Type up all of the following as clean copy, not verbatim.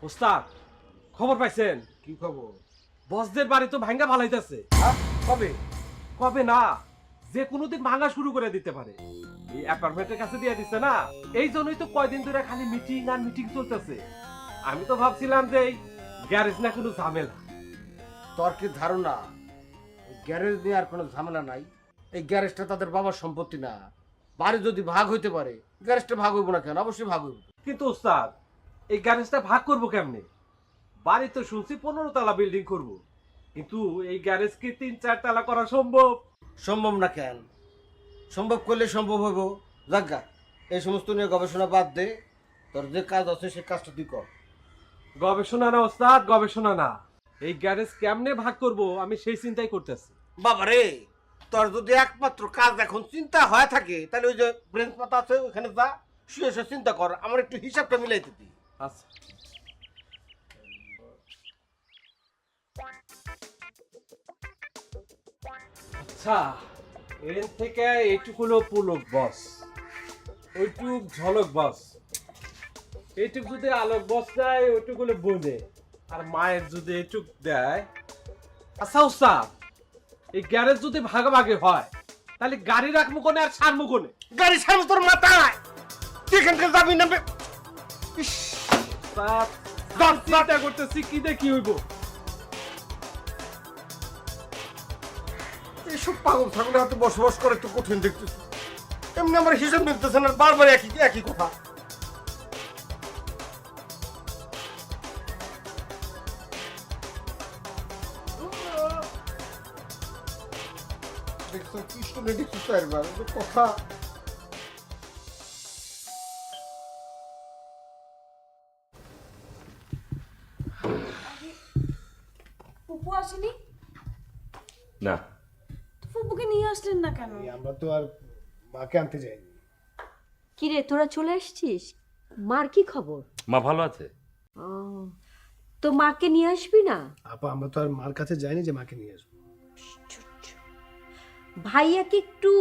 ওস্তাদ খবর পাইছেন? কি খবর? বসদের বাড়ি তো ভাঙ্গা ভালাইতেছে। কবে? কবে না, যে কোনো দিন ভাঙা শুরু করে দিতে পারে। এই অ্যাপার্টমেন্টের কাছে দিয়ে দিচ্ছে না, এই জন্যই তো কয়দিন ধরে খালি মিটিং আর মিটিং চলতেছে। আমি তো ভাবছিলাম যে এই গ্যারেজ না কোনো ঝামেলা। তোর কি ধারণা গ্যারেজ নিয়ে আর কোনো ঝামেলা নাই? এই গ্যারেজটা তাদের বাবার সম্পত্তি না। বাড়ি যদি ভাগ হইতে পারে, গ্যারেজটা ভাগ হইব না কেন? অবশ্যই ভাগ হইব। কিন্তু ওস্তাদ, এই গ্যারেজটা ভাগ করবো কেমনে? বাড়ি তো শুনছি 15 তলা বিল্ডিং করব, কিন্তু এই গ্যারেজ কি 3-4 তলা করা সম্ভব? সম্ভব না কেন? সম্ভব করলে সম্ভব হইব। জাগা, এই সমস্ত নিয়ে গবেষণা বাদ দে। তোর যে কাজ আছে সে কাজটা তুই কর। গবেষণা না ওস্তাদ, গবেষণা না। এই গ্যারেজ কেমনে ভাগ করব আমি সেই চিন্তাই করতেছি। বাবারে, তোর যদি একমাত্র কাজ এখন চিন্তা হয়ে থাকে, তাহলে ওই যে ব্রেঞ্চ পাতা আছে ওখানে যা, শুয়ে শুয়ে চিন্তা কর। আমার একটু হিসাবটা মিলাইতে দি। আচ্ছা, আচ্ছা, এর থেকে এইটুকু হলো পুলক বস, ওইটুক ঝলক বস, এইটুক যদি আলোক বস দেয় ওইটুক হলো বোনে, আর মায়ের যদি এইটুক দেয়। আচ্ছা ওস্তাদ, এই গ্যারেজ যদি ভাগাভাগি হয় তাহলে গাড়ি রাখবো কোনে আর ছাড়বো কোনে? গাড়ি সামনে তোর মাথায়, তুই এখান থেকে যাবি না। চিন্তা করতেছি কি দেখি হইব। এইসব পাগল ছাগলের হাতে বসবাস করে একটু কঠিন দেখতেছি। এমনি আমার হিসাব মিলতেছে না, বারবার একই একই কথা। দেখছো কৃষ্ণ দেখছো চারবার কথা। ফুপু আসেনি? না, ফুপুকে নিয়ে আসলেন না কেন? আমরা তো আর মাকে আনতে যাইনি। কি রে, তোরা চলে আসছিস? মার কি খবর? মা ভালো আছে। ও, তো মাকে নিয়ে আসবি না? আপা, আমরা তো আর মার কাছে যাইনি যে মাকে নিয়ে আসবো। ভাইয়াকে একটু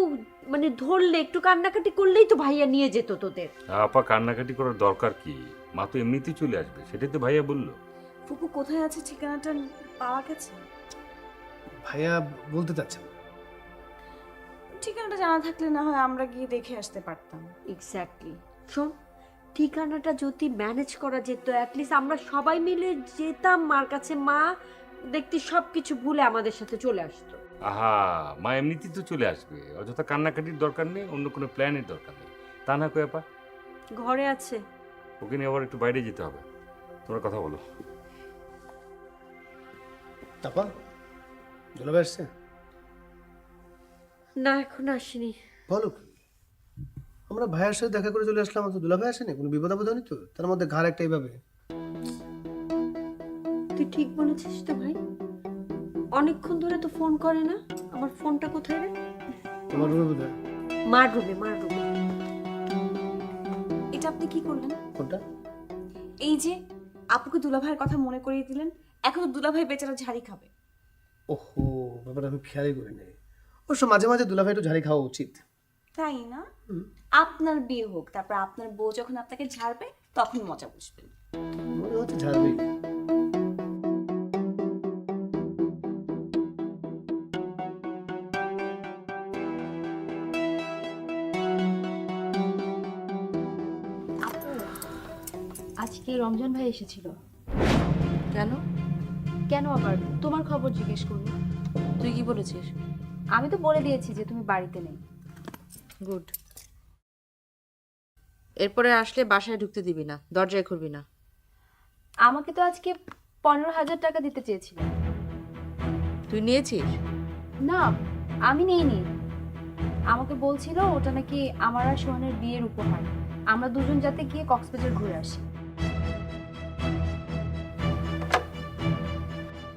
মানে ধরলে, একটু কান্নাকাটি করলেই তো ভাইয়া নিয়ে যেত তোদের। আপা কান্নাকাটি করার দরকার কি? মা তো এমনিতেই চলে আসবে, সেটাই তো ভাইয়া বললো। ফুপু কোথায় আছে ঠিকানাটা পাওয়া গেছে? ভাইয়া বলতে চাচ্ছে না। ঠিকানাটা জানা থাকলে না হয় আমরা গিয়ে দেখে আসতে পারতাম। এক্স্যাক্টলি। শোন, ঠিকানাটা যদি ম্যানেজ করা যেত, অ্যাটলিস্ট আমরা সবাই মিলে যেতাম মার কাছে, মা দেখতে সবকিছু ভুলে আমাদের সাথে চলে আসতো। আহা, মা এমনিতেই তো চলে আসবে, অযথা কান্নাকাটির দরকার নেই, অন্য কোনো প্ল্যানের দরকার নেই। তা না কই আপা? ঘরে আছে। ওকে নিয়ে আবার একটু বাইরে যেতে হবে। তোমরা কথা বলো। আপা, দুলাভাই আসছে? না, এখন আসেনি। বলো কি? আমরা ভাইয়ের সাথে দেখা করে চলে আসলাম, তো দুলাভাই আসেনি? কোনো বিপদ আপদ হয়নি তো? তার মধ্যে ঘাড় একটা এইভাবে। তুই ঠিক বলেছিস তো ভাই, অনেকক্ষণ ধরে তো ফোন করে না। আমার ফোনটা কোথায় রে? তোমার রুমে বোধ হয়। মার রুমে, মার রুমে। এটা আপনি কি করলেন? কোনটা? এই যে আপুকে দুলাভাইয়ের কথা মনে করিয়ে দিলেন। এখন তো দুলাভাই বেচারা ঝাড়ি খাবে। ওহো, ব্যাপারটা আমি খেয়ালই করি নাই। অবশ্য মাঝে মাঝে দুলাভাই একটু ঝাড়ি খাওয়া উচিত। তাই না? আপনার বিয়ে হোক, তারপর আপনার বউ যখন আপনাকে ঝাড়বে তখন মজা বুঝবেন। মনে হচ্ছে ঝাড়বেই। আজকে রমজান ভাই এসেছিল। কেন? কেন আবার? তোমার খবর জিজ্ঞেস করলো। তুই কি বলেছিস? আমি তো বলে দিয়েছি যে তুমি বাড়িতে নেই। গুড। এরপরে আসলে বাসায় ঢুকতে দিবি না, দরজায় খুলবি না। আমাকে তো আজকে 15,000 টাকা দিতে চেয়েছিল। তুই নিয়েছিস? না, আমি নেইনি। আমাকে বলছিল ওটা নাকি আমার আর সোহানের বিয়ের উপহার, আমরা দুজন যাতে গিয়ে কক্সবাজার ঘুরে আসি।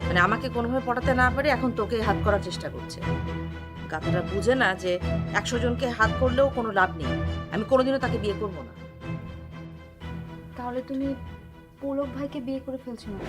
মানে আমাকে কোনোভাবে পটাতে না পারে এখন তোকে হাত করার চেষ্টা করছে। গাধাটা বুঝে না যে 100 জনকে হাত করলেও কোনো লাভ নেই। আমি কোনোদিনও তাকে বিয়ে করবো না। তাহলে তুমি পুলক ভাইকে বিয়ে করে ফেলছো না?